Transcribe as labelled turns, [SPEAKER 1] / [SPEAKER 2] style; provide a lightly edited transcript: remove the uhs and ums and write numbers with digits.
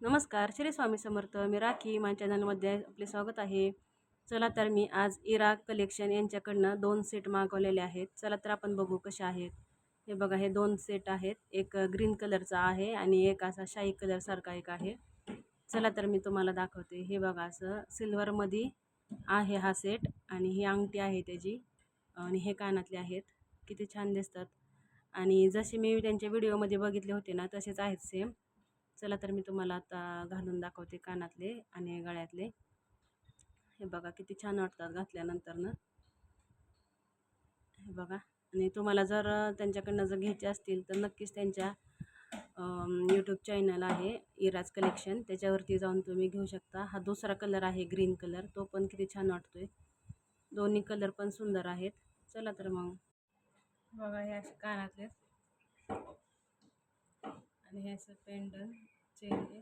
[SPEAKER 1] नमस्कार, श्री स्वामी समर्थ. मी राखी. माझ्या चॅनलमध्ये आपले स्वागत आहे. चला तर मी आज इरा कलेक्शन यांच्याकडनं 2 सेट मागवलेले आहेत. चला तर आपण बघू कसे आहेत. हे बघा, हे 2 सेट आहेत. एक ग्रीन कलरचा आहे आणि एक असा शाई कलरसारखा एक आहे. चला तर मी तुम्हाला दाखवते. हे बघा, असं सिल्वरमध्ये आहे हा सेट आणि ही अंगठी आहे त्याची आणि हे कानातले आहेत. किती छान दिसतात आणि जसे मी त्यांच्या व्हिडिओमध्ये बघितले होते ना तसेच आहेत सेम. चला तर मी तुम्हाला आता घालून दाखवते कानातले आणि गळ्यातले. हे बघा किती छान वाटतात घातल्यानंतर ना. हे बघा, आणि तुम्हाला जर त्यांच्याकडनं जर घ्यायचे असतील तर नक्कीच त्यांच्या यूट्यूब चॅनल आहे इराज कलेक्शन, त्याच्यावरती जाऊन तुम्ही घेऊ शकता. हा दुसरा कलर आहे ग्रीन कलर, तो पण किती छान वाटतोय. दोन्ही कलर पण सुंदर आहेत. चला तर मग बघा, हे असे कानातले आणि हे असं पेंडंट चेन आहे.